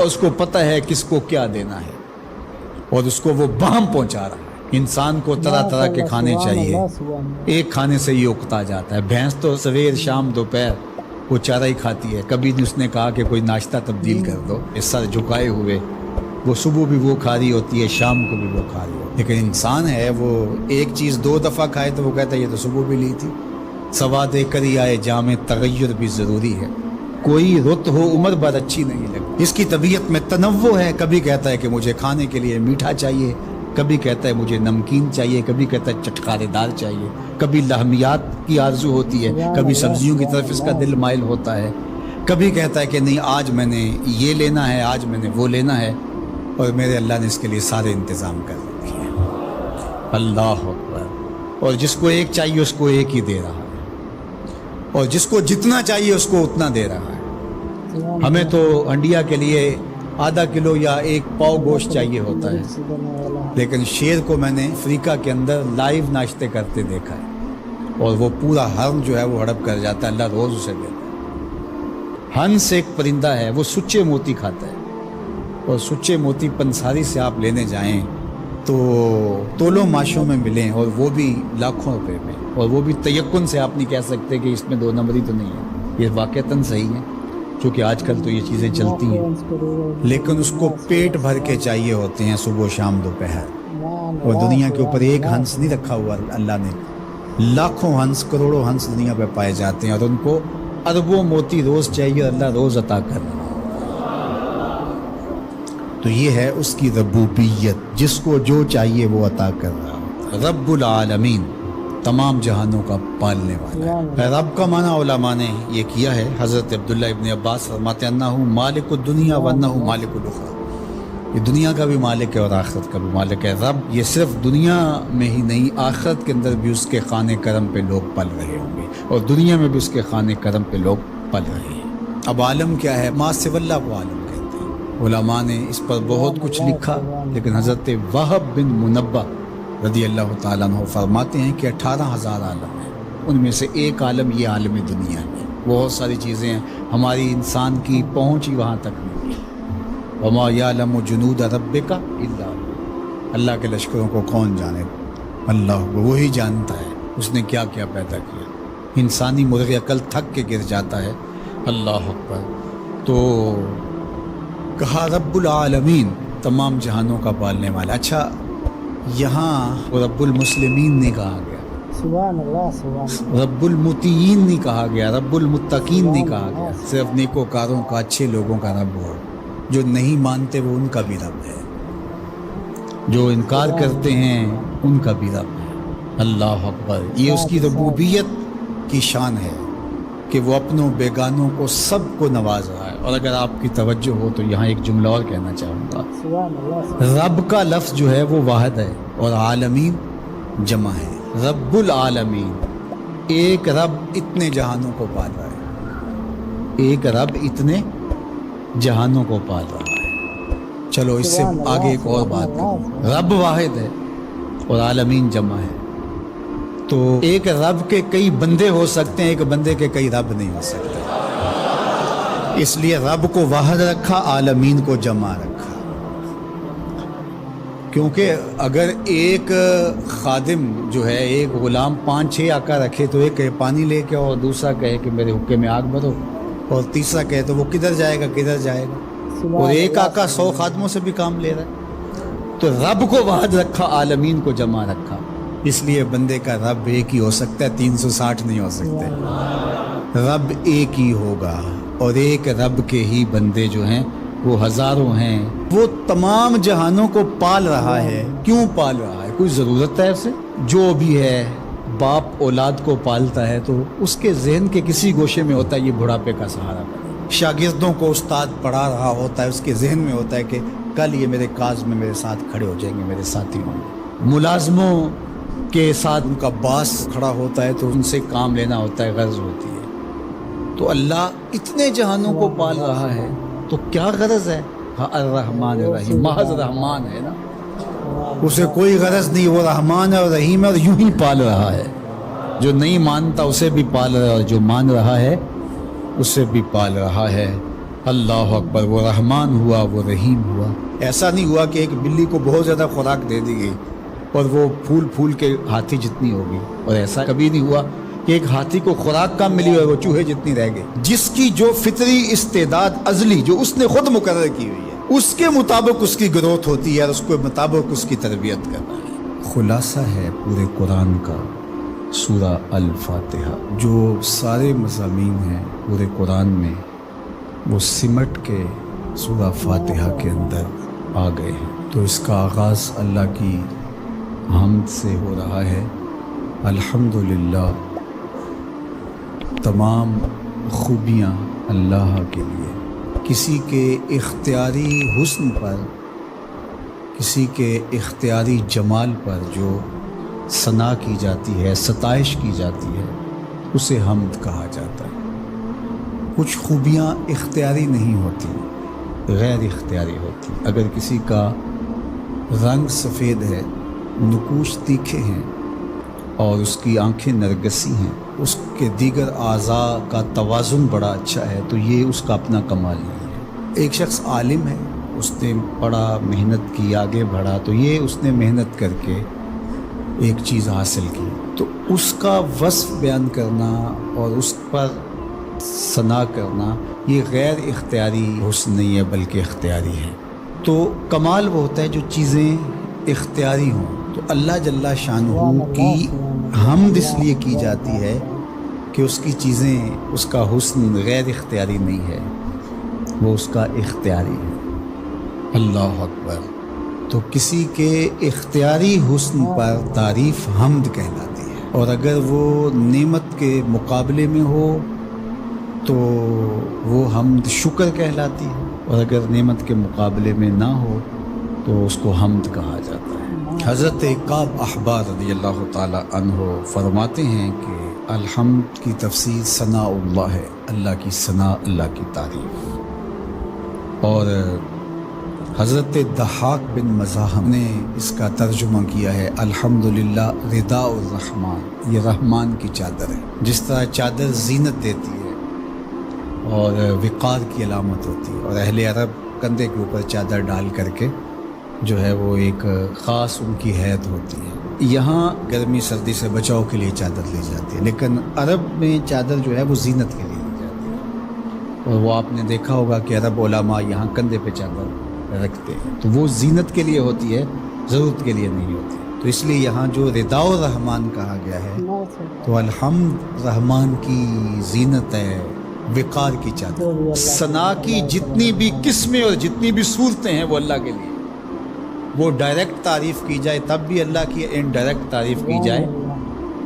اور اس کو پتہ ہے کس کو کیا دینا ہے اور اس کو وہ بہم پہنچا رہا ہے۔ انسان کو طرح طرح کے کھانے چاہیے، ایک کھانے سے ہی اکتا جاتا ہے۔ بھینس تو سویر شام دوپہر وہ چارہ ہی کھاتی ہے، کبھی نہیں اس نے کہا کہ کوئی ناشتہ تبدیل کر دو۔ اس سر جھکائے ہوئے وہ صبح بھی وہ کھا رہی ہوتی ہے، شام کو بھی وہ کھا رہی ہوتی ہے، لیکن انسان ہے وہ ایک چیز 2 دفعہ کھائے تو وہ کہتا ہے یہ تو صبح بھی لی تھی۔ سوا دے کر ہی آئے جامع تغیر بھی ضروری ہے، کوئی رت ہو عمر بھر اچھی نہیں لگتی۔ اس کی طبیعت میں تنوع ہے، کبھی کہتا ہے کہ مجھے کھانے کے لیے میٹھا چاہیے، کبھی کہتا ہے مجھے نمکین چاہیے، کبھی کہتا ہے چٹکارے دار چاہیے، کبھی لحمیات کی آرزو ہوتی ہے، کبھی سبزیوں کی طرف اس کا دل مائل ہوتا ہے، کبھی کہتا ہے کہ نہیں آج میں نے یہ لینا ہے، آج میں نے وہ لینا ہے، اور میرے اللہ نے اس کے لیے سارے انتظام کر رکھے ہیں۔ اللہ اکبر۔ اور جس کو ایک چاہیے اس کو ایک ہی دے رہا ہے، اور جس کو جتنا چاہیے اس کو اتنا دے رہا ہے۔ ہمیں تو انڈیا کے لیے ½ کلو یا 1 پاؤ گوشت چاہیے ہوتا ہے، لیکن شیر کو میں نے افریقہ کے اندر لائیو ناشتے کرتے دیکھا ہے، اور وہ پورا ہرم جو ہے وہ ہڑپ کر جاتا ہے، اللہ روز اسے دیتا ہے۔ ہنس ایک پرندہ ہے، وہ سچے موتی کھاتا ہے، اور سچے موتی پنساری سے آپ لینے جائیں تو تولوں ماشوں میں ملیں، اور وہ بھی لاکھوں روپے میں، اور وہ بھی تیقن سے آپ نہیں کہہ سکتے کہ اس میں 2 نمبری تو نہیں ہے، یہ واقعتاً صحیح ہے، چونکہ آج کل تو یہ چیزیں چلتی ہیں، لیکن اس کو پیٹ بھر کے چاہیے ہوتے ہیں صبح شام دوپہر۔ اور دنیا کے اوپر ایک ہنس نہیں رکھا ہوا اللہ نے، لاکھوں ہنس کروڑوں ہنس دنیا پہ پائے جاتے ہیں، اور ان کو اربوں موتی روز چاہیے، اللہ روز عطا کر رہا ہے۔ تو یہ ہے اس کی ربوبیت، جس کو جو چاہیے وہ عطا کر رہا ہے۔ رب العالمین، تمام جہانوں کا پالنے والا ہے۔ رب کا معنی علماء نے یہ کیا ہے، حضرت عبداللہ ابن عباس فرماتے ہیں انہ مالک الدنیا وانہ مالک الاخرى، یہ دنیا کا بھی مالک ہے اور آخرت کا بھی مالک ہے۔ رب یہ صرف دنیا میں ہی نہیں، آخرت کے اندر بھی اس کے خانے کرم پہ لوگ پل رہے ہوں گے، اور دنیا میں بھی اس کے خانے کرم پہ لوگ پل رہے ہیں۔ اب عالم کیا ہے؟ ما سوی اللہ کو عالم کہتے ہیں۔ علماء نے اس پر بہت کچھ لکھا، لیکن حضرت وہب بن منبہ رضی اللہ تعالیٰ عنہ فرماتے ہیں کہ 18,000 عالم ہیں، ان میں سے ایک عالم یہ عالم دنیا ہے۔ بہت ساری چیزیں ہیں، ہماری انسان کی پہنچ ہی وہاں تک نہیں ہے۔ وما یعلم جنود ربک الا هو، اللہ کے لشکروں کو کون جانے؟ اللہ، وہی جانتا ہے اس نے کیا کیا پیدا کیا۔ انسانی مرغ عقل تھک کے گر جاتا ہے۔ اللہ اکبر۔ تو کہا رب العالمین، تمام جہانوں کا پالنے والا۔ اچھا، یہاں رب المسلمین نہیں کہا گیا، سبحان اللہ، سبحان اللہ، رب المطیعین نہیں کہا گیا، رب المتقین نہیں کہا گیا۔ صرف نیکوکاروں کا، اچھے لوگوں کا رب ہو، جو نہیں مانتے وہ ان کا بھی رب ہے، جو انکار کرتے ہیں ان کا بھی رب ہے۔ اللہ اکبر۔ یہ اس کی ربوبیت کی شان ہے کہ وہ اپنوں بیگانوں کو سب کو نواز رہا ہے۔ اور اگر آپ کی توجہ ہو تو یہاں ایک جملہ اور کہنا چاہوں گا، سبحان اللہ، رب کا لفظ جو ہے وہ واحد ہے اور عالمین جمع ہے۔ رب العالمین، ایک رب اتنے جہانوں کو پال رہا ہے، ایک رب اتنے جہانوں کو پال رہا ہے۔ چلو اس سے آگے ایک اور بات کروں، رب واحد ہے اور عالمین جمع ہے، تو ایک رب کے کئی بندے ہو سکتے ہیں، ایک بندے کے کئی رب نہیں ہو سکتے، اس لیے رب کو واحد رکھا، عالمین کو جمع رکھا۔ کیونکہ اگر ایک خادم جو ہے، ایک غلام 5-6 آقا رکھے تو ایک کہے پانی لے کے، اور دوسرا کہے کہ میرے حقے میں آگ بھرو، اور تیسرا کہے تو وہ کدھر جائے گا کدھر جائے گا، اور ایک آقا 100 خادموں سے بھی کام لے رہا ہے۔ تو رب کو واحد رکھا، عالمین کو جمع رکھا، اس لیے بندے کا رب ایک ہی ہو سکتا ہے، 360 نہیں ہو سکتے۔ رب ایک ہی ہوگا، اور ایک رب کے ہی بندے جو ہیں وہ ہزاروں ہیں۔ وہ تمام جہانوں کو پال رہا ہے۔ کیوں پال رہا ہے؟ کوئی ضرورت ہے اسے؟ جو بھی ہے، باپ اولاد کو پالتا ہے تو اس کے ذہن کے کسی گوشے میں ہوتا ہے یہ بڑھاپے کا سہارا بنے۔ شاگردوں کو استاد پڑھا رہا ہوتا ہے، اس کے ذہن میں ہوتا ہے کہ کل یہ میرے کاز میں میرے ساتھ کھڑے ہو جائیں گے، میرے ساتھی ہوں گے۔ ملازموں کے ساتھ ان کا باس کھڑا ہوتا ہے تو ان سے کام لینا ہوتا ہے، غرض ہوتی ہے۔ تو اللہ اتنے جہانوں کو پال رہا ہے تو کیا غرض ہے؟ الرحمن الرحیم، محض رحمان ہے نا، اسے کوئی غرض نہیں، وہ رحمان ہے اور رحیم ہے، اور یوں ہی پال رہا ہے۔ جو نہیں مانتا اسے بھی پال رہا ہے، اور جو مان رہا ہے اسے بھی پال رہا ہے۔ اللہ اکبر، وہ رحمان ہوا، وہ رحیم ہوا۔ ایسا نہیں ہوا کہ ایک بلی کو بہت زیادہ خوراک دے دی گئی اور وہ پھول پھول کے ہاتھی جتنی ہوگی، اور ایسا کبھی نہیں ہوا کہ ایک ہاتھی کو خوراک کم ملی اور وہ چوہے جتنی رہ گئی۔ جس کی جو فطری استعداد ازلی جو اس نے خود مقرر کی ہوئی ہے، اس کے مطابق اس کی گروتھ ہوتی ہے اور اس کے مطابق اس کی تربیت کرنا ہے۔ خلاصہ ہے پورے قرآن کا سورہ الفاتحہ، جو سارے مضامین ہیں پورے قرآن میں وہ سمٹ کے سورہ فاتحہ کے اندر آ گئے ہیں۔ تو اس کا آغاز اللہ کی حمد سے ہو رہا ہے۔ الحمدللہ، تمام خوبیاں اللہ کے لیے۔ کسی کے اختیاری حسن پر، کسی کے اختیاری جمال پر جو ثنا کی جاتی ہے، ستائش کی جاتی ہے، اسے حمد کہا جاتا ہے۔ کچھ خوبیاں اختیاری نہیں ہوتی، غیر اختیاری ہوتی۔ اگر کسی کا رنگ سفید ہے، نقوش تیکھے ہیں اور اس کی آنکھیں نرگسی ہیں، اس کے دیگر اعضاء کا توازن بڑا اچھا ہے، تو یہ اس کا اپنا کمال نہیں ہے۔ ایک شخص عالم ہے، اس نے پڑھا، محنت کی، آگے بڑھا، تو یہ اس نے محنت کر کے ایک چیز حاصل کی، تو اس کا وصف بیان کرنا اور اس پر ثنا کرنا یہ غیر اختیاری حسن نہیں ہے بلکہ اختیاری ہے۔ تو کمال وہ ہوتا ہے جو چیزیں اختیاری ہوں۔ تو اللہ جل شانہ کی حمد اس لیے کی جاتی ہے کہ اس کی چیزیں، اس کا حسن غیر اختیاری نہیں ہے، وہ اس کا اختیاری ہے۔ اللہ اکبر۔ تو کسی کے اختیاری حسن پر تعریف حمد کہلاتی ہے، اور اگر وہ نعمت کے مقابلے میں ہو تو وہ حمد شکر کہلاتی ہے، اور اگر نعمت کے مقابلے میں نہ ہو تو اس کو حمد کہا جاتا ہے۔ حضرت کعب احبار رضی اللہ تعالی عنہ فرماتے ہیں کہ الحمد کی تفسیر ثناء اللہ ہے، اللہ کی ثنا، اللہ کی تعریف۔ اور حضرت ضحاک بن مزاحم نے اس کا ترجمہ کیا ہے الحمدللہ رداء الرحمن، یہ رحمان کی چادر ہے۔ جس طرح چادر زینت دیتی ہے اور وقار کی علامت ہوتی ہے، اور اہل عرب کندھے کے اوپر چادر ڈال کر کے جو ہے وہ ایک خاص ان کی حیت ہوتی ہے۔ یہاں گرمی سردی سے بچاؤ کے لیے چادر لی جاتی ہے، لیکن عرب میں چادر جو ہے وہ زینت کے لیے لی جاتی ہے، اور وہ آپ نے دیکھا ہوگا کہ عرب علماء یہاں کندھے پہ چادر رکھتے ہیں، تو وہ زینت کے لیے ہوتی ہے، ضرورت کے لیے نہیں ہوتی۔ تو اس لیے یہاں جو رداء الرحمن کہا گیا ہے، تو الحمد رحمان کی زینت ہے، وقار کی چادر۔ ثنا کی جتنی بھی قسمیں اور جتنی بھی صورتیں ہیں وہ اللہ کے لیے، وہ ڈائریکٹ تعریف کی جائے تب بھی اللہ کی، انڈائریکٹ تعریف کی جائے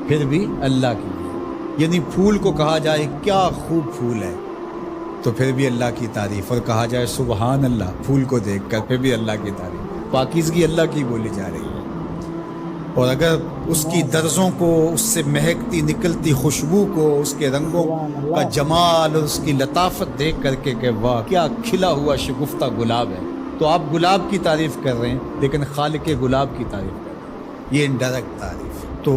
پھر بھی اللہ کی ہے۔ یعنی پھول کو کہا جائے کیا خوب پھول ہے تو پھر بھی اللہ کی تعریف، اور کہا جائے سبحان اللہ پھول کو دیکھ کر پھر بھی اللہ کی تعریف، پاکیزگی اللہ کی بولی جا رہی ہے۔ اور اگر اس کی درزوں کو، اس سے مہکتی نکلتی خوشبو کو، اس کے رنگوں کا جمال اور اس کی لطافت دیکھ کر کے کہ واہ کیا کھلا ہوا شگفتہ گلاب ہے، تو آپ گلاب کی تعریف کر رہے ہیں لیکن خالق گلاب کی تعریف کر رہے ہیں، یہ انڈائریکٹ تعریف۔ تو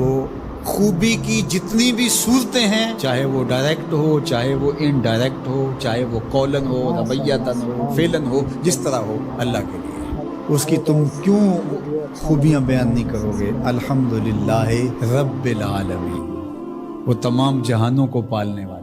خوبی کی جتنی بھی صورتیں ہیں، چاہے وہ ڈائریکٹ ہو، چاہے وہ انڈائریکٹ ہو، چاہے وہ قولن ہو، رویتاً ہو، فعلاً ہو، جس طرح ہو، اللہ کے لیے ہے۔ اس کی تم کیوں خوبیاں بیان نہیں کرو گے؟ الحمدللہ رب العالمین، وہ تمام جہانوں کو پالنے والا۔